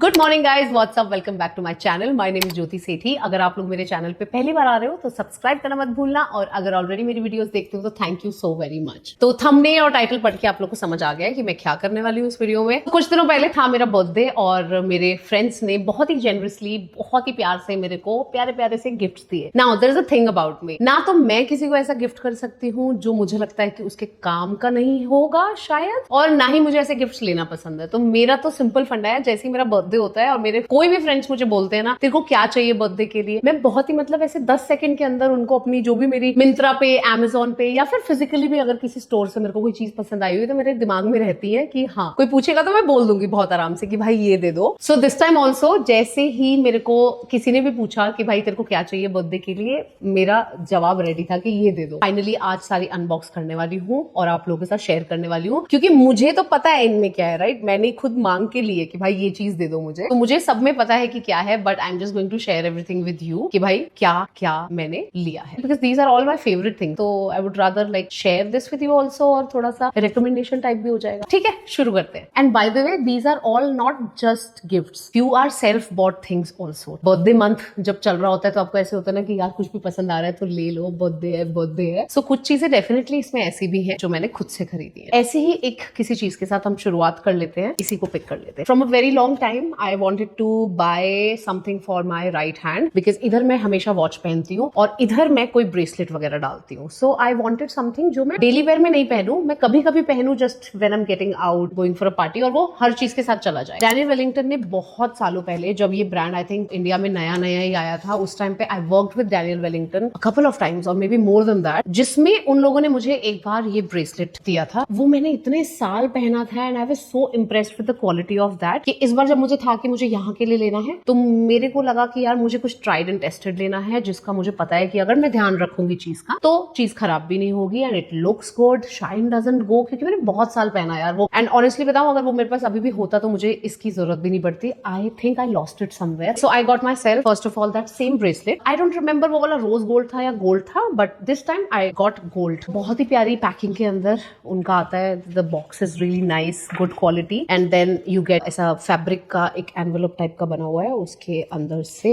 Good morning guys, what's up, welcome back to my channel. My name is Jyoti Sethi. अगर आप लोग मेरे चैनल पे पहली बार आ रहे हो तो सब्सक्राइब करना मत भूलना, और अगर ऑलरेडी मेरी वीडियोस देखते हो तो thank you so very much. तो थंबनेल और टाइटल पढ़ के आप लोग को समझ आ गया है कि मैं क्या करने वाली हूँ इस वीडियो में। कुछ दिनों पहले था मेरा बर्थडे और मेरे फ्रेंड्स ने बहुत ही जेनरसली, बहुत ही प्यार से मेरे को प्यारे प्यारे से गिफ्ट दिए। Now there is a thing about me, ना तो मैं किसी को ऐसा गिफ्ट कर सकती हूँ जो मुझे लगता है कि उसके काम का नहीं होगा शायद, और ना ही मुझे ऐसे गिफ्ट लेना पसंद है। तो मेरा तो सिंपल फंडा है, जैसे ही मेरा बर्थडे होता है और मेरे कोई भी फ्रेंड्स मुझे बोलते हैं ना तेरे को क्या चाहिए बर्थडे के लिए, मैं बहुत ही मतलब ऐसे 10 सेकंड के अंदर उनको अपनी जो भी मेरी मिंत्रा पे, अमेजोन पे या फिर फिजिकली भी अगर किसी स्टोर से मेरे को कोई चीज पसंद आई हुई तो मेरे दिमाग में रहती है कि हाँ, कोई पूछेगा तो मैं बोल दूंगी बहुत आराम से कि भाई ये दे दो। सो दिस टाइम ऑल्सो जैसे ही मेरे को किसी ने भी पूछा कि भाई तेरे को क्या चाहिए बर्थडे के लिए, मेरा जवाब रेडी था कि ये दे दो। फाइनली आज सारी अनबॉक्स करने वाली हूँ और आप लोगों के साथ शेयर करने वाली हूँ, क्योंकि मुझे तो पता है इनमें क्या है, राइट। मैंने खुद मांग के लिए कि भाई ये चीज दे दो मुझे, तो मुझे सब में पता है कि क्या है, but I am just going to share everything with you कि भाई क्या क्या मैंने लिया है, because these are all my favourite thing. तो I would rather like share this with you also, और थोड़ा सा रिकमेंडेशन टाइप भी हो जाएगा। ठीक है, शुरू करते हैं। And by the way, these are all not just gifts, few are self bought things also. Birthday month जब चल रहा होता है तो आपको ऐसे होता है ना कि यार कुछ भी पसंद आ रहा है तो ले लो, बर्थडे है बर्थडे है। सो कुछ चीजें डेफिनेटली इसमें ऐसी भी है जो मैंने खुद से खरीदी है। ऐसे ही एक किसी चीज के साथ हम शुरुआत कर लेते हैं, इसी को पिक कर लेते हैं। From a very long time I wanted to buy something for my right hand, because इधर मैं हमेशा वॉच पहनती हूँ और इधर मैं कोई ब्रेसलेट वगैरह डालती हूँ। सो आई वॉन्टेड समथिंग जो मैं डेली वेयर में नहीं पहनूं, मैं कभी कभी पहनूं just when I am getting out, going for a party, और वो हर चीज के साथ चला जाए। डैनियल वेलिंगटन ने बहुत सालों पहले, जब ये ब्रांड आई थिंक इंडिया में नया नया ही आया था, उस टाइम पे I worked with Daniel Wellington a couple of times और maybe more than that, जिसमें उन लोगों ने मुझे एक बार ये ब्रेसलेट दिया था। वो मैंने इतने साल पहना था and I was so impressed with the quality of that कि इस बार जब मुझे था कि मुझे यहाँ के लिए लेना है तो मेरे को लगा कि यार मुझे कुछ ट्राइड एंड टेस्टेड लेना है, जिसका मुझे पता है कि अगर मैं ध्यान रखूंगी चीज का तो चीज खराब भी नहीं होगी and it looks good, shine doesn't go, क्योंकि मैंने बहुत साल पहना यार वो। एंड ऑनेस्टली बताऊं, अगर वो मेरे पास अभी भी होता तो मुझे इसकी जरूरत भी नहीं पड़ती। I think I lost it somewhere, so I got myself first of all that same bracelet. I don't remember वो वाला रोज गोल्ड था या गोल्ड था, but this time I got gold. बहुत ही प्यारी पैकिंग के अंदर उनका आता है, the box is really nice, good quality, and then you get ऐसा फैब्रिक का एक एनवेलप टाइप का बना हुआ है, उसके अंदर से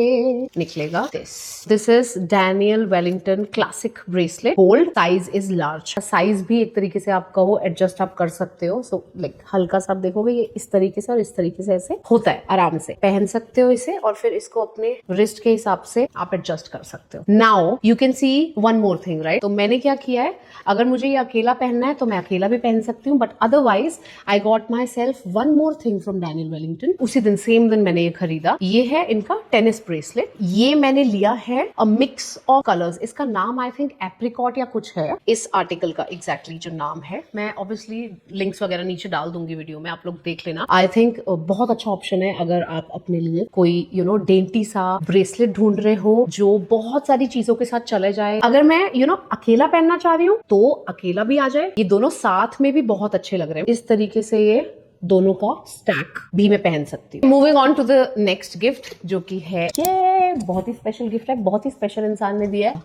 निकलेगा this is Daniel Wellington classic bracelet, gold, size is large. Size भी एक तरीके से आप कहो एडजस्ट आप कर सकते हो। सो लाइक हल्का सा आप देखोगे ये इस तरीके से और इस तरीके से ऐसे होता है, आराम से पहन सकते हो इसे, और फिर इसको अपने रिस्ट के हिसाब से आप एडजस्ट कर सकते हो। Now you can see one more thing, right. तो मैंने क्या किया है, अगर मुझे ये अकेला पहनना है तो मैं अकेला भी पहन सकती हूँ, but otherwise I got my self one more thing from Daniel Wellington. उसी दिन, सेम दिन मैंने ये खरीदा। ये है इनका टेनिस ब्रेसलेट। ये मैंने लिया है अ मिक्स ऑफ कलर्स। इसका नाम आई थिंक एप्रिकॉट या कुछ है, इस आर्टिकल का एग्जैक्टली जो नाम है। मैं ऑब्वियसली लिंक्स वगैरह नीचे डाल दूंगी वीडियो में, आप लोग देख लेना। आई थिंक बहुत अच्छा ऑप्शन है अगर आप अपने लिए कोई डेंटी सा ब्रेसलेट ढूंढ रहे हो जो बहुत सारी चीजों के साथ चले जाए। अगर मैं अकेला पहनना चाह रही हूँ तो अकेला भी आ जाए, ये दोनों साथ में भी बहुत अच्छे लग रहे हैं। इस तरीके से ये दोनों का स्टैक भी मैं पहन सकती हूँ। Moving on to the next gift, जो कि है ये बहुत ही स्पेशल गिफ्ट है, बहुत ही स्पेशल इंसान ने दिया है।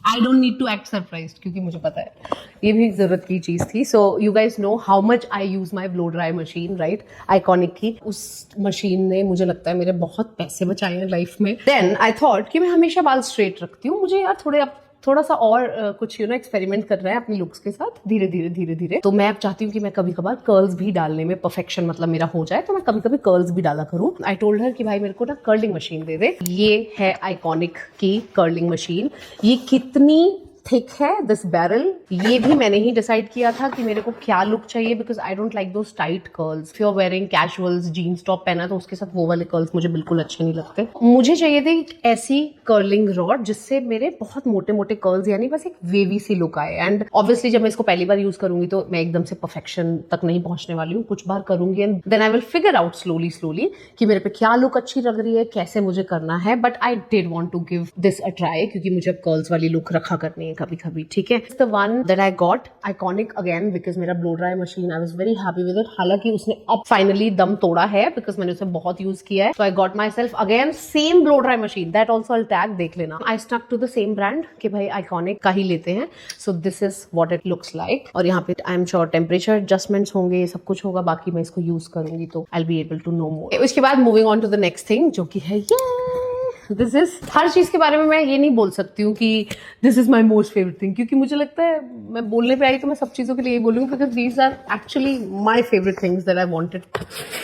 I don't need to act surprised, क्योंकि मुझे पता है ये भी जरूरत की चीज थी। So you guys know how much I use my blow dry machine, right, iconic की। उस मशीन ने मुझे लगता है मेरे बहुत पैसे बचाए हैं लाइफ में। देन आई थॉट कि मैं हमेशा बाल स्ट्रेट रखती हूँ, मुझे यार थोड़ा सा और कुछ एक्सपेरिमेंट करना है अपनी लुक्स के साथ, धीरे धीरे। तो मैं अब चाहती हूँ कि मैं कभी कभार कर्ल्स भी डालने में परफेक्शन मतलब मेरा हो जाए, तो मैं कभी कभी कर्ल्स भी डाला करूँ। आई टोल्ड हर कि भाई मेरे को ना कर्लिंग मशीन दे दे। ये है आइकॉनिक की कर्लिंग मशीन। ये कितनी थिक है दिस बैरल, ये भी मैंने ही डिसाइड किया था कि मेरे को क्या लुक चाहिए, because I don't like those tight curls. If you are wearing casuals, jeans top पहना तो उसके साथ वो वाले कर्ल्स मुझे बिल्कुल अच्छे नहीं लगते। मुझे चाहिए थी ऐसी कर्लिंग रॉड जिससे मेरे बहुत मोटे मोटे कर्ल्स, यानी बस एक वेवी सी लुक आए। एंड ऑब्वियसली जब मैं इसको पहली बार यूज करूंगी तो मैं एकदम से परफेक्शन तक नहीं पहुंचने वाली हूँ, कुछ बार करूंगी and then I will figure out slowly कि मेरे पे क्या लुक अच्छी लग रही है, कैसे मुझे करना है। But I did want to give this a try, क्योंकि मुझे अब कर्ल्स वाली लुक रखा करनी है कभी कभी, ठीक है। The one that I got iconic again because मेरा blow dry machine, I was very happy with it. हालांकि उसने अब फाइनली दम तोड़ा है बिकॉज मैंने उसे बहुत यूज किया है। तो I got myself again same blow dry machine, that also I tag, देख लेना। I stuck to the same brand कि भाई आइकॉनिक का ही लेते हैं। So this is what it looks like. और यहाँ पे I am sure temperature adjustments होंगे, सब कुछ होगा। बाकी मैं इसको यूज करूंगी तो I will be able to know more. उसके बाद moving on to the next thing जो कि है दिस इज, हर चीज के बारे में मैं ये नहीं बोल सकती हूँ कि this is my most favourite thing, क्योंकि मुझे लगता है मैं बोलने पे आई तो मैं सब चीजों के लिए यही बोलूंगी because these are actually my favourite things that I wanted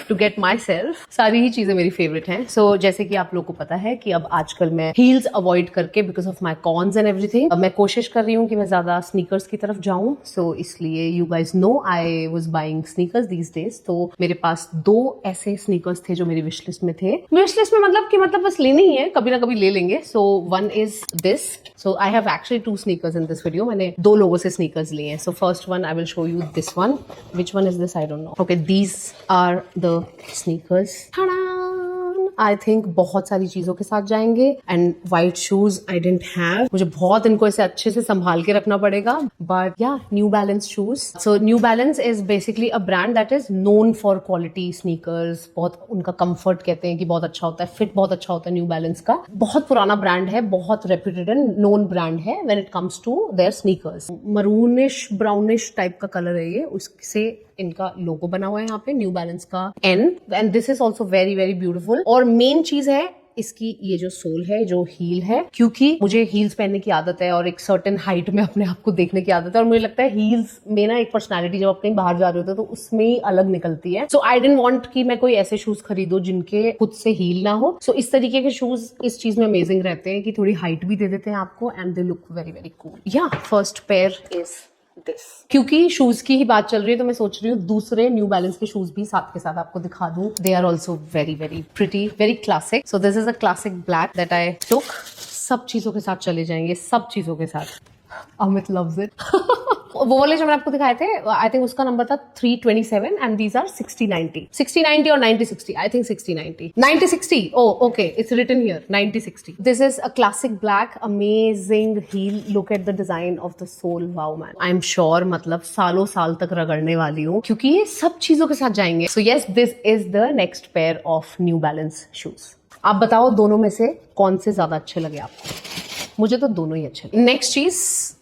to get myself. सारी ही चीजें मेरी फेवरेट हैं। सो जैसे कि आप लोग को पता है कि अब आजकल मैं हील्स अवॉइड करके because of my cons and everything, अब मैं कोशिश कर रही हूँ कि मैं ज्यादा स्नीकर्स की तरफ जाऊं। सो इसलिए you guys know I was buying sneakers these days. तो मेरे पास 2 ऐसे स्नीकर्स थे जो मेरी विश लिस्ट में थे। विश लिस्ट में मतलब बस लेने ही है, कभी ना कभी ले लेंगे। So one is this. So I have actually 2 sneakers in this video. मैंने 2 लोगों से sneakers लिए हैं. So first one I will show you this one. Which one is this? I don't know. Okay, these are the sneakers. Ta-da! I think बहुत सारी चीजों के साथ जाएंगे। And white shoes I didn't have, मुझे बहुत इनको ऐसे अच्छे से संभाल के रखना पड़ेगा। बट या new balance shoes. So new balance is basically a brand that is known for quality sneakers. बहुत उनका कंफर्ट कहते हैं कि बहुत अच्छा होता है, फिट बहुत अच्छा होता है न्यू बैलेंस का। बहुत पुराना ब्रांड है, बहुत रेप्यूटेड एंड नोन ब्रांड है when it comes to their sneakers. Maroonish brownish type का कलर है ये, उससे इनका लोगो बना हुआ है यहाँ पे, न्यू बैलेंस का N. And this is also very very beautiful. और मेन चीज है इसकी ये जो सोल है, जो हील है, क्योंकि मुझे हील्स पहनने की आदत है और एक सर्टेन हाइट में अपने आप को देखने की आदत है। और मुझे लगता है हील्स में ना एक पर्सनालिटी जब अपने बाहर जा रहे होते हैं तो उसमें ही अलग निकलती है। सो आई डिडंट वांट कि मैं कोई ऐसे शूज खरीदूं जिनके खुद से हील ना हो। सो इस तरीके के शूज इस चीज में अमेजिंग रहते हैं कि थोड़ी हाइट भी दे देते हैं आपको and they look very very cool. या फर्स्ट पेयर इज दिस। क्योंकि शूज की ही बात चल रही है तो मैं सोच रही हूँ दूसरे न्यू बैलेंस के शूज भी साथ के साथ आपको दिखा दूं। They are also very very pretty, very classic. So this is a classic black that I took. सब चीजों के साथ चले जाएंगे, सब चीजों के साथ। Amit loves it. वो वाले जो मैंने आपको दिखाए थे, आई थिंक उसका नंबर था 327 एंड दीज आर 6090 6090 और 9060, I think 6090 9060। Oh okay, it's written here 9060। This is a classic black, amazing heel. Look at the design of the sole, wow man. I am sure मतलब सालों साल तक रगड़ने वाली हूँ क्योंकि ये सब चीजों के साथ जाएंगे। So yes, this is the next pair of new balance shoes. आप बताओ दोनों में से कौन से ज्यादा अच्छे लगे आपको? मुझे तो दोनों ही अच्छे। नेक्स्ट चीज,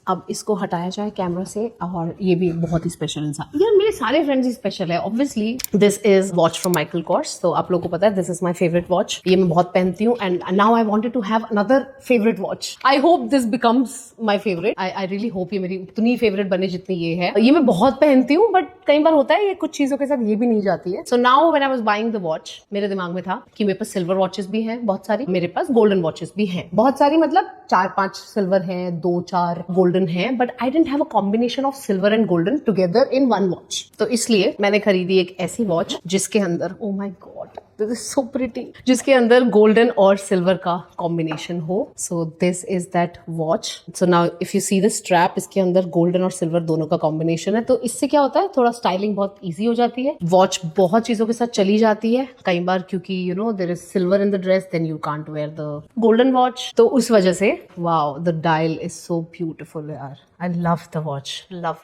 अब इसको हटाया जाए कैमरा से। और ये भी बहुत ही स्पेशल इंसान, यार मेरे सारे फ्रेंड्स ही स्पेशल है obviously. This is watch from Michael Kors. तो आप लोगों को पता है this is my favourite watch. ये मैं बहुत पहनती हूँ and now I wanted to have another favourite watch. I hope this becomes my favourite. I really hope ये मेरी उतनी फेवरेट बने जितनी ये है। ये मैं बहुत पहनती हूँ बट कई बार होता है ये कुछ चीजों के साथ ये भी नहीं जाती है। So now when I was buying the watch, मेरे दिमाग में था कि मेरे पास सिल्वर वॉचेस भी हैं बहुत सारी, मेरे पास गोल्डन वॉचेस भी हैं बहुत सारी, मतलब 4-5 सिल्वर हैं, 2-4 गोल्डन हैं, but I didn't have a combination of silver and golden together in one watch. तो इसलिए मैंने खरीदी एक ऐसी वॉच जिसके अंदर, oh my God this is so pretty, जिसके अंदर गोल्डन और सिल्वर का कॉम्बिनेशन हो। सो this is that watch. So now if you see the strap, इसके अंदर गोल्डन और सिल्वर दोनों का कॉम्बिनेशन है। तो इससे क्या होता है, थोड़ा स्टाइलिंग बहुत ईजी हो जाती है। वॉच बहुत चीजों के साथ चली जाती है कई बार, क्योंकि you know there is silver in the dress, then you can't wear the golden watch. तो उस वजह से wow, the dial is so beautiful यार। I love the watch. Love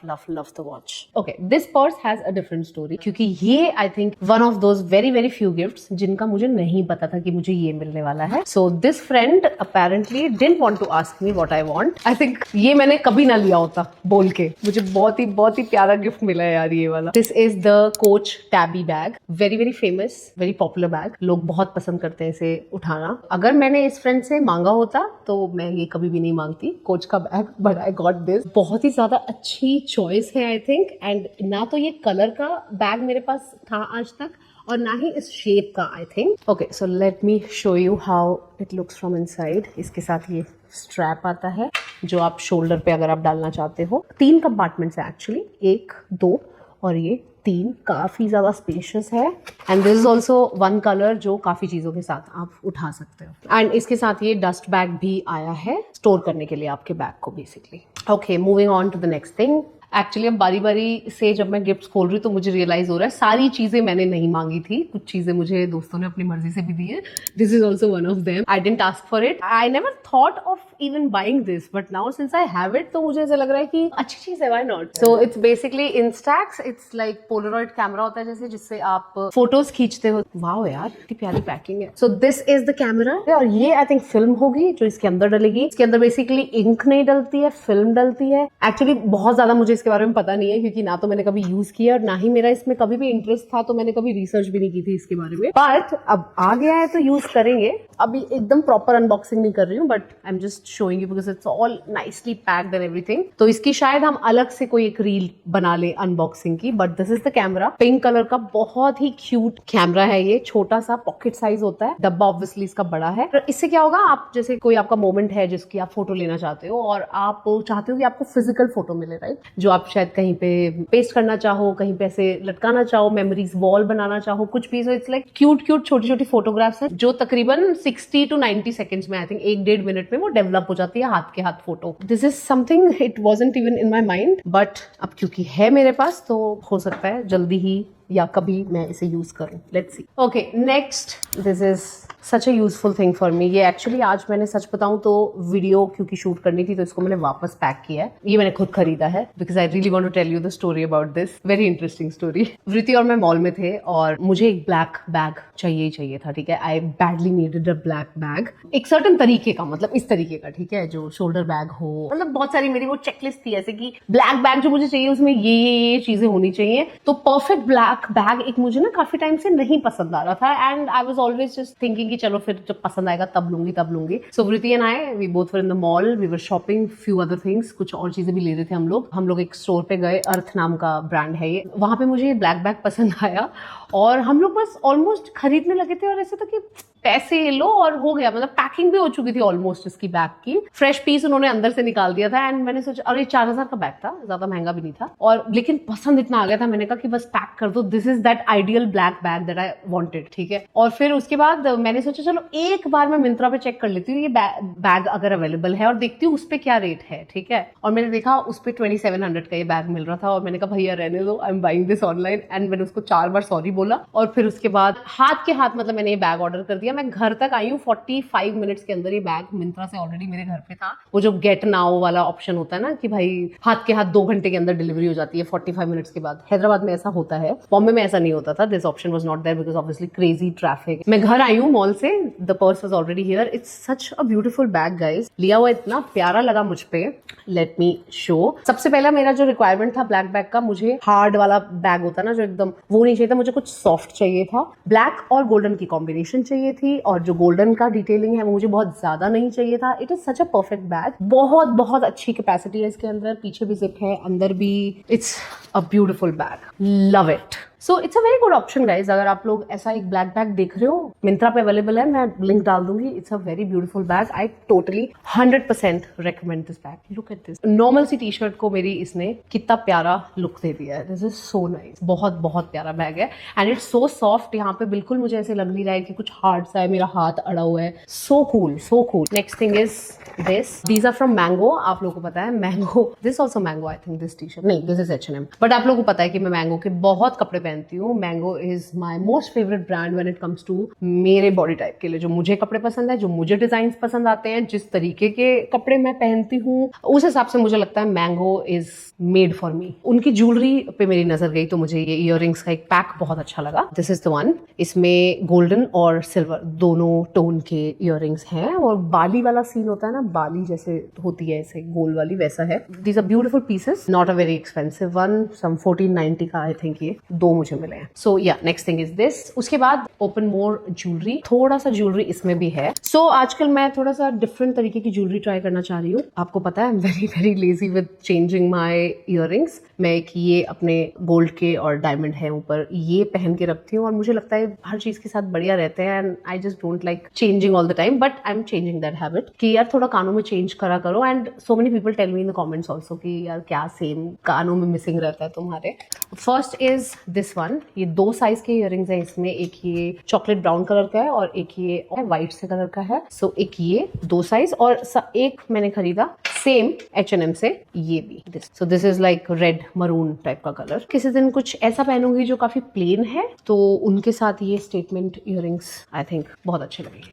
the watch. Okay, this purse has a different story. क्योंकि ये I think one of those very very few gifts जिनका मुझे नहीं पता था कि मुझे ये मिलने वाला है. So this friend apparently didn't want to ask me what I want. I think ये मैंने कभी ना लिया होता बोल के. मुझे बहुत ही प्यारा गिफ्ट मिला है यार ये वाला. This is the Coach Tabby bag. Very very famous, very popular bag. लोग बहुत पसंद करते हैं इसे उठाना. अगर मैंने इस फ्रेंड से मांगा होता तो मैं ये कभी भी नहीं मांगती कोच का bag, but I got this. बहुत ही ज्यादा अच्छी चॉइस है आई थिंक. एंड ना तो ये कलर का बैग मेरे पास था आज तक और ना ही इस शेप का I think. Okay, so let me show you how it looks from inside. इसके साथ ये स्ट्रैप आता है जो आप शोल्डर पे अगर आप डालना चाहते हो. 3 कंपार्टमेंट्स है एक्चुअली, 1, 2 और ये 3. काफी ज्यादा स्पेशियस है. And this is also one colour जो काफी चीजों के साथ आप उठा सकते हो. एंड इसके साथ ये डस्ट बैग भी आया है स्टोर करने के लिए आपके बैग को basically. Okay, moving on to the next thing. Actually अब बारी बारी से जब मैं गिफ्ट्स खोल रही हूँ तो मुझे रियलाइज हो रहा है सारी चीजें मैंने नहीं मांगी थी, कुछ चीजें मुझे दोस्तों ने अपनी मर्जी से भी दी है. This is also one of them. I didn't ask for it. I never thought of even buying this, but now since I have it तो मुझे ऐसा लग रहा है कि अच्छी चीज है, why not. So it's basically Instax. It's like Polaroid camera होता है जैसे, जिससे आप फोटोज खींचते हो. वाओ यार कितनी प्यारी पैकिंग है. सो दिस इज द कैमरा और ये आई थिंक फिल्म होगी जो इसके अंदर डलेगी. इसके अंदर बेसिकली इंक नहीं डलती है, फिल्म डलती है. एक्चुअली बहुत ज्यादा मुझे इसके बारे में पता नहीं है क्योंकि ना तो मैंने कभी यूज किया और ना ही मेरा इसमें कभी भी इंटरेस्ट था, तो मैंने कभी रिसर्च भी नहीं की थी इसके बारे में. बट अब आ गया है तो यूज करेंगे. अभी एकदम प्रॉपर अनबॉक्सिंग नहीं कर रही हूँ, but I am just showing you because it's all nicely packed and everything. तो इसकी शायद हम अलग से कोई एक रील बना ले अनबॉक्सिंग की. But this is the camera. Pink colour का बहुत ही क्यूट कैमरा है ये. छोटा सा पॉकेट साइज होता है. डब्बा ऑब्वियसली इसका बड़ा है. तो इससे क्या होगा, आप जैसे कोई आपका मोमेंट है जिसकी आप फोटो लेना चाहते हो और आप चाहते हो कि आपको फिजिकल फोटो मिले, राइट, जो आप शायद कहीं पे पेस्ट करना चाहो, कहीं पे ऐसे लटकाना चाहो, मेमोरीज वॉल बनाना चाहो, कुछ भी. So it's like cute cute छोटी छोटी फोटोग्राफ्स हैं जो तकरीबन 60 to 90 सेकंड्स में, आई थिंक 1-1.5 मिनट में वो डेवलप हो जाती है हाथ के हाथ photo. This is something it wasn't even in my mind, but अब क्योंकि है मेरे पास तो हो सकता है जल्दी ही या कभी मैं इसे यूज करूं. Let's see. Okay, next. This is such A useful thing for me. ये एक्चुअली आज मैंने सच बताऊं तो वीडियो क्योंकि शूट करनी थी तो इसको मैंने वापस पैक किया है. ये मैंने खुद खरीदा है because I really want to tell you the story about this. Very interesting story. Vriti और मैं मॉल में थे और मुझे एक ब्लैक बैग चाहिए ही चाहिए था. ठीक है, आई badly needed a black bag. एक सर्टेन तरीके का, मतलब इस तरीके का, ठीक है, जो शोल्डर बैग हो. मतलब बहुत सारी मेरी वो चेकलिस्ट थी ऐसे कि ब्लैक बैग जो मुझे चाहिए उसमें ये चीजें होनी चाहिए. तो परफेक्ट ब्लैक बैग एक मुझे ना काफी टाइम से नहीं पसंद आ रहा था and I was always just thinking कि चलो फिर जब पसंद आएगा तब लूंगी. So Vriti and I, we both were in the mall. We were shopping few other things. कुछ और चीजें भी ले रहे थे हम लोग एक स्टोर पे गए. अर्थ नाम का ब्रांड है ये. वहां पे मुझे ये ब्लैक बैग पसंद आया और हम लोग बस ऑलमोस्ट खरीदने लगे थे और ऐसे था कि पैसे लो और हो गया. मतलब पैकिंग भी हो चुकी थी ऑलमोस्ट इसकी बैग की. फ्रेश पीस उन्होंने अंदर से निकाल दिया था एंड मैंने सोचा, और ये 4000 का बैग था, ज्यादा महंगा भी नहीं था. और लेकिन पसंद इतना आ गया था, मैंने कहा कि बस पैक कर दो. This is that ideal black bag that I wanted. ठीक है, और फिर उसके बाद मैंने सोचा चलो एक बार मैं मिंत्रा पे चेक कर लेती हूँ ये बैग अगर अवेलेबल है और देखती हूँ उस पर क्या रेट है. ठीक है, और मैंने देखा उस पर 2700 का ये बैग मिल रहा था और मैंने कहा भैया रहने दो, I am buying this online. And मैंने उसको 4 बार सॉरी बोला और फिर उसके बाद हाथ के हाथ मतलब मैंने ये बैग ऑर्डर कर दिया. मैं घर तक आई हूँ 45 मिनट्स के अंदर. ये बैग मिंत्रा से ऑलरेडी मेरे घर पे था. वो जो गेट नाउ वाला ऑप्शन होता है ना कि भाई हाथ के हाथ 2 घंटे के अंदर डिलीवरी हो जाती है 45 मिनट्स के बाद. हैदराबाद में ऐसा होता है, बॉम्बे में ऐसा नहीं होता था. This option was not there because obviously crazy traffic. मैं घर आई हूँ मॉल से, the purse was already here. It's such a beautiful bag guys. लिया हुआ इतना प्यारा लगा मुझ पे. Let me show. सबसे पहला मेरा जो रिक्वायरमेंट था ब्लैक बैग का, मुझे हार्ड वाला बैग होता है ना जो एकदम, वो नहीं चाहिए था. मुझे कुछ सॉफ्ट चाहिए था. ब्लैक और गोल्डन की कॉम्बिनेशन चाहिए थी और जो गोल्डन का डिटेलिंग है वो मुझे बहुत ज्यादा नहीं चाहिए था. It is such a perfect bag. बहुत बहुत अच्छी कैपेसिटी है इसके अंदर. पीछे भी जिप है, अंदर भी. It's a beautiful bag. Love it. So it's a very good option guys. अगर आप लोग ऐसा एक ब्लैक बैग देख रहे हो, मिंत्रा पे अवेलेबल है, मैं लिंक डाल दूंगी. It's a very beautiful bag. I totally 100% recommend this bag. Look at this. Normal सी टी शर्ट को मेरी इसने कितना प्यारा लुक दे दिया है. This is so nice. बहुत बहुत प्यारा बैग है एंड इट्स सो सॉफ्ट. यहाँ पे बिल्कुल मुझे ऐसे लग नहीं रहा है कि कुछ हार्ड सा है, मेरा हाथ अड़ा हुआ है. So cool, so cool. Next thing is this. These are from Mango. आप लोगों को पता है Mango, this also Mango I think. This T shirt नहीं, दिस इज H&M. बट आप लोगों को पता है कि मैं मैंगो के बहुत कपड़े पहनती हूँ. Mango is my most favourite brand when it comes to मेरे बॉडी टाइप के लिए. जो मुझे कपड़े पसंद है, जो मुझे डिजाइन पसंद आते हैं, जिस तरीके के कपड़े मैं पहनती हूँ, उस हिसाब से मुझे लगता है mango is made for me. उनकी ज्वेलरी पे मेरी नजर गई तो मुझे ये इयररिंग्स का एक पैक बहुत अच्छा लगा. This is the one. इसमें गोल्डन और सिल्वर दोनों टोन के इयररिंग्स हैं और बाली वाला सीन होता है ना, बाली जैसे होती है ऐसे गोल वाली, वैसा है. These are beautiful pieces. Not a very expensive one. Some 1490 का आई थिंक ये 2 मुझे मिले हैं. सो या नेक्स्ट थिंग इज दिस. उसके बाद ओपन मोर ज्वेलरी. थोड़ा सा ज्वेलरी इसमें भी है. सो आजकल मैं थोड़ा सा डिफरेंट तरीके की ज्वेलरी ट्राई करना चाह रही हूँ. आपको पता है आई am very very lazy with changing my earrings. मैं एक ये अपने गोल्ड के और डायमंड है ऊपर, ये पहन के रखती हूँ और मुझे लगता है हर चीज के साथ बढ़िया रहते हैं and I just don't like changing all the time. But I am changing that habit कि यार थोड़ा कानों में चेंज करा करो. And so many people tell me in the comments also कि यार क्या सेम कानों में मिसिंग रहता है तुम्हारे. First is this one. ये 2 साइज के इयररिंग्स है इसमें. एक ये चॉकलेट ब्राउन कलर का है और एक ये व्हाइट से कलर का है. सो एक ये 2 साइज और एक मैंने खरीदा सेम H&M से ये भी सो this is like red maroon type का कलर। किसी दिन कुछ ऐसा पहनूंगी जो काफी प्लेन है तो उनके साथ ये स्टेटमेंट इयररिंग्स आई थिंक बहुत अच्छे लगेंगे।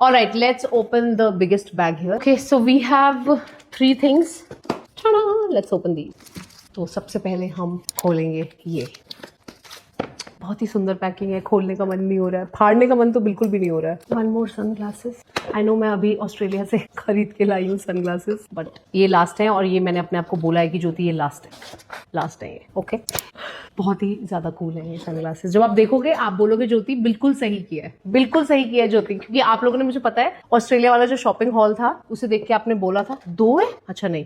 Alright, let's open the biggest bag here. Okay, so we have 3 things. Ta-da! Let's open these. तो सबसे पहले हम खोलेंगे ये। बहुत ही सुंदर पैकिंग है, खोलने का मन नहीं हो रहा है, फाड़ने का मन तो बिल्कुल भी नहीं हो रहा है। One more sunglasses. I know मैं अभी ऑस्ट्रेलिया से खरीद के लाई हूँ सनग्लासेस, बट ये लास्ट है और ये मैंने अपने आप को बोला है कि ज्योति ये लास्ट है ये। ओके बहुत ही ज्यादा कूल है ये सनग्लासेस। जब आप देखोगे आप बोलोगे ज्योति बिल्कुल सही किया है, बिल्कुल सही किया है ज्योति, क्योंकि आप लोगों ने, मुझे पता है ऑस्ट्रेलिया वाला जो शॉपिंग हॉल था उसे देख के आपने बोला था 2 है, अच्छा नहीं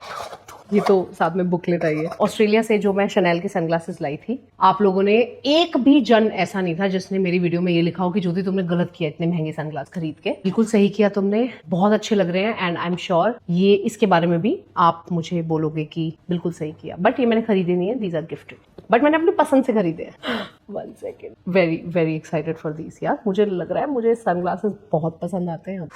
ये तो साथ में बुकलेट आई है। ऑस्ट्रेलिया से जो मैं शनेल के सनग्लासेस लाई थी, आप लोगों ने एक भी जन ऐसा नहीं था जिसने मेरी वीडियो में ये लिखा हो कि ज्योति तुमने गलत किया इतने महंगे सनग्लास खरीद के। बिल्कुल सही किया तुमने, बहुत अच्छे लग रहे हैं एंड आई एम श्योर ये इसके बारे में भी आप मुझे बोलोगे कि बिल्कुल सही किया। बट ये मैंने खरीदे नहीं है, दीज आर गिफ्टेड, बट मैंने अपनी पसंद से खरीदे हैं। 1 second, very very excited for this यार। मुझे लग रहा है मुझे सनग्लासेस बहुत पसंद आते हैं।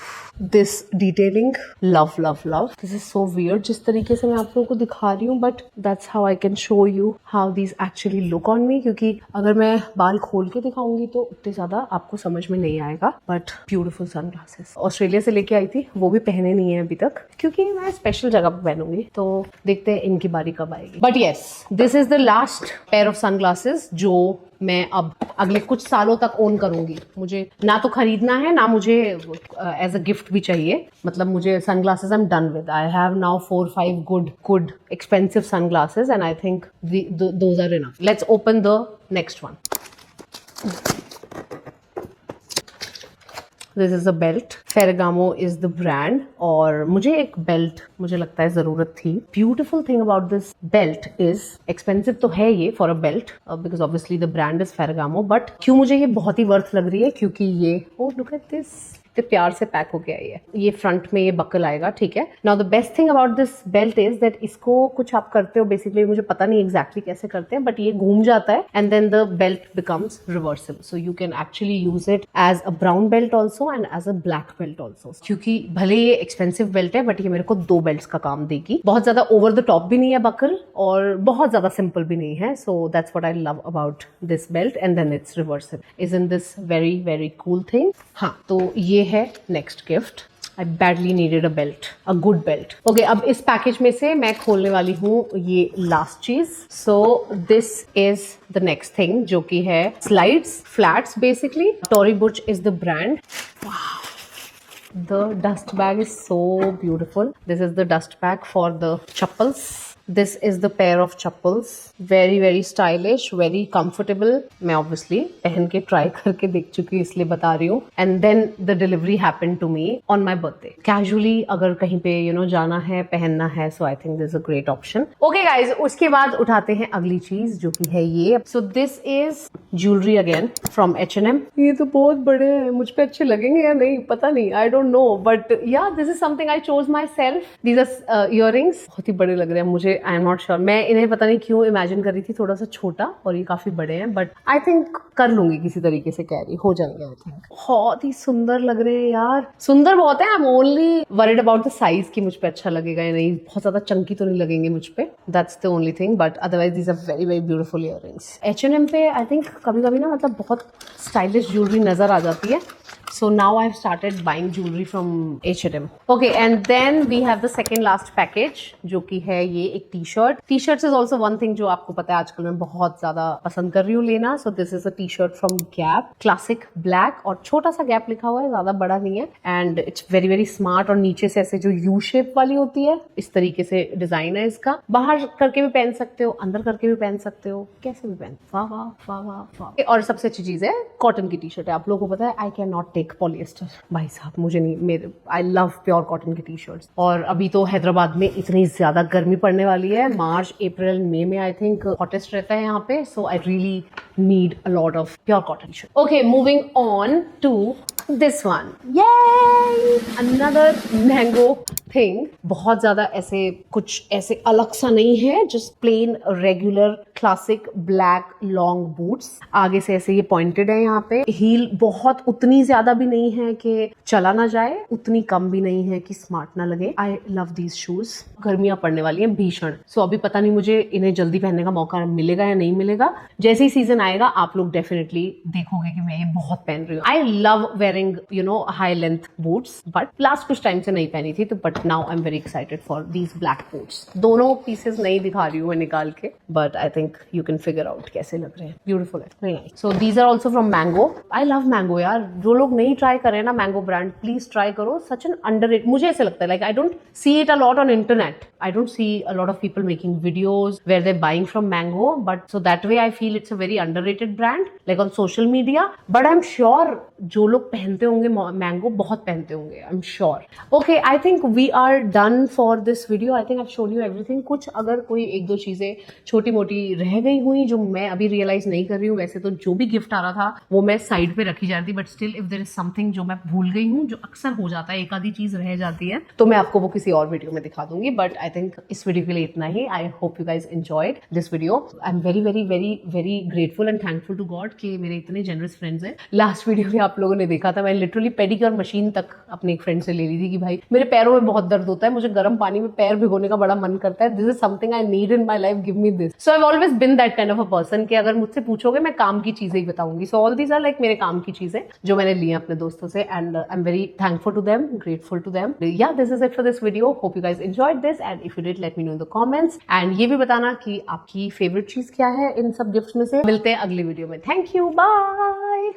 This detailing, love love love. This is so weird जिस तरीके से मैं आप लोगों को दिखा रही हूँ, but that's how I can show you how these actually look on me, क्योंकि अगर मैं बाल खोल के दिखाऊंगी तो उतने ज्यादा आपको समझ में नहीं आएगा। बट ब्यूटीफुल सनग्लासेस ऑस्ट्रेलिया से लेके आई थी, वो भी पहने नहीं है अभी तक क्योंकि मैं स्पेशल जगह पर पहनूंगी, तो देखते हैं इनकी बारी कब आएगी। But yes, this is the last pair of sunglasses जो मैं अब अगले कुछ सालों तक ओन करूंगी। मुझे ना तो खरीदना है ना मुझे एज अ गिफ्ट भी चाहिए, मतलब मुझे sunglasses I am done with. I have now 4-5 good expensive sunglasses and I think those are enough. Let's open the next one. This is a belt, Ferragamo is the brand, और मुझे एक belt मुझे लगता है जरूरत थी। Beautiful thing about this belt is, expensive तो है ये for a belt because obviously the brand is Ferragamo, but क्यों मुझे ये बहुत ही वर्थ लग रही है क्योंकि ये, ओह लुक एट दिस, प्यार से पैक होके आई है। ये फ्रंट में ये बकल आएगा, ठीक है। Now the best thing about this belt is that इसको कुछ आप करते हो बेसिकली, मुझे पता नहीं एग्जैक्टली कैसे करते हैं, बट ये घूम जाता है and then the belt becomes reversible, so you can actually use it as a brown belt also and as a black belt also. क्योंकि भले ये एक्सपेंसिव बेल्ट है बट ये मेरे को 2 बेल्ट का काम देगी। बहुत ज्यादा ओवर द टॉप भी नहीं है बकल और बहुत ज्यादा सिंपल भी नहीं है, so that's what I love about this belt and then it's reversible. Isn't this very very cool thing? हाँ, तो ये है next gift. I badly needed a belt, a good belt. Okay, अब इस पैकेज में से मैं खोलने वाली हूँ ये लास्ट चीज। So this is the next thing जो कि है slides, flats basically. Tory Burch is the brand. Wow. The dust bag is so beautiful. This is the dust bag for the chappals. This is the pair of chappals. Very very stylish, very comfortable. मैं obviously पहन के try करके देख चुकी हूँ इसलिए बता रही हूँ। And then the delivery happened to me on my birthday. Casually अगर कहीं पे जाना है, पहनना है, so I think this is a great option. Okay guys, उसके बाद उठाते हैं अगली चीज जो कि है ये। So this is jewelry again from H&M. ये तो बहुत बड़े हैं, मुझ पे अच्छे लगेंगे या नहीं पता नहीं, I don't know, but yeah, this is something I chose myself. These are earrings. बहुत ही बड़े लग रहे हैं मुझे, आई एम नॉट श्योर। मैं इन्हें पता नहीं क्यों इमेजिन कर रही थी थोड़ा सा छोटा, और ये काफी बड़े हैं, बट आई थिंक कर लूंगी किसी तरीके से, कैरी हो जाएंगे आई थिंक। बहुत ही सुंदर लग रहे हैं यार, सुंदर बहुत है। I am only worried about the size कि मुझ पे अच्छा लगेगा या नहीं, बहुत ज्यादा चंकी तो नहीं लगेंगे मुझ पे, that's the only thing, but otherwise these are very very beautiful earrings. H&M पे आई थिंक कभी कभी ना मतलब बहुत स्टाइलिश ज्वेलरी नजर आ जाती है, so now I've started buying jewelry from H&M. Okay, and then we have the second last package जो कि है ये एक T shirt. T shirts is also one thing जो आपको पता है आजकल मैं बहुत ज्यादा पसंद कर रही हूँ लेना। So this is a t-shirt from Gap, classic black, और छोटा सा Gap लिखा हुआ है, ज्यादा बड़ा नहीं है, and it's very very smart। और नीचे से ऐसे जो U shape वाली होती है इस तरीके से डिजाइन है इसका। बाहर करके भी पहन सकते हो, अंदर करके भी पहन सकते हो, कैसे भी पहन, वाह वाह वाह वाह वाह। और सबसे अच्छी चीज है कॉटन की टी-शर्ट है। आप लोगों को पता है I can not take polyester, भाई साहब मुझे नहीं, मेरे आई लव प्योर कॉटन की टी शर्ट्स। और अभी तो हैदराबाद में इतनी ज्यादा गर्मी पड़ने वाली है, मार्च अप्रैल मई में आई थिंक हॉटेस्ट रहता है यहाँ पे, so I really need a lot of pure cotton shirt. Okay, moving on to this one, ये अनदर मैंगो थिंग। बहुत ज्यादा ऐसे कुछ ऐसे अलग सा नहीं है, just plain regular classic black long boots, आगे से ऐसे ये पॉइंटेड है, यहाँ पे हील बहुत उतनी ज्यादा भी नहीं है कि चला ना जाए, उतनी कम भी नहीं है कि स्मार्ट ना लगे। I love these shoes. गर्मियां पड़ने वाली हैं भीषण, सो अभी पता नहीं मुझे इन्हें जल्दी पहनने का मौका मिलेगा या नहीं मिलेगा। जैसे ही सीजन आएगा आप लोग डेफिनेटली देखोगे कि मैं ये बहुत पहन रही हूँ। I love wearing high length boots, but last कुछ टाइम से नहीं पहनी थी, तो but now I am very excited for these black boots. दोनों पीसेस नहीं दिखा रही हूँ मैं निकाल के, but I think you can figure out कैसे लग रहे हैं। ब्यूटीफुल है, very nice. So these are also from Mango. I love Mango यार, जो लोग नहीं ट्राई करें ना मैंगो ब्रांड, प्लीज ट्राई करो। सच एन अंडररेटेड, मुझे ऐसे लगता है, like I don't see it a lot on internet, I don't see a lot of people making videos where they're buying from Mango, but so that way I feel it's a very underrated brand, like on social media. But I'm sure जो लोग पहनते होंगे mango बहुत पहनते होंगे, I'm sure. Okay, I think we are done for this video. I think I've shown you everything. कुछ अगर कोई एक दो चीजें छोटी मोटी रह गई हुई जो मैं अभी रियलाइज नहीं कर रही हूँ, वैसे तो जो भी गिफ्ट आ रहा था वो मैं साइड पे रखी जा रही थी, but still if there is something जो मैं भूल गई हूँ, जो अक्सर हो जाता है, एक आधी चीज रह जाती है, तो मैं आपको वो किसी और वीडियो में दिखा दूंगी। बट आई थिंक इस वीडियो के लिए इतना ही। I hope you guys enjoyed this video. I am very very very very grateful and thankful to God कि मेरे इतने जेनरस फ्रेंड्स हैं। लास्ट वीडियो में आप लोगों ने देखा था, मैं लिटरली पेडिक्योर मशीन तक अपने एक फ्रेंड से ले ली थी कि भाई मेरे पैरों में बहुत दर्द होता है, मुझे गर्म पानी में पैर भिगोने का बड़ा मन करता है, this is something I need in my life, give me this. So I always been that kind of a person कि अगर मुझसे पूछोगे मैं काम की चीजें ही बताऊंगी। So all these are like मेरे काम की चीजें जो मैंने ली अपने दोस्तों से, and I am very thankful to them, grateful to them. Yeah this is it for this video. Hope you guys enjoyed this, and if you did let me know in the comments, एंड ये भी बताना कि आपकी favourite चीज क्या है इन सब गिफ्ट्स में से। मिलते हैं अगली वीडियो में। Thank you, bye.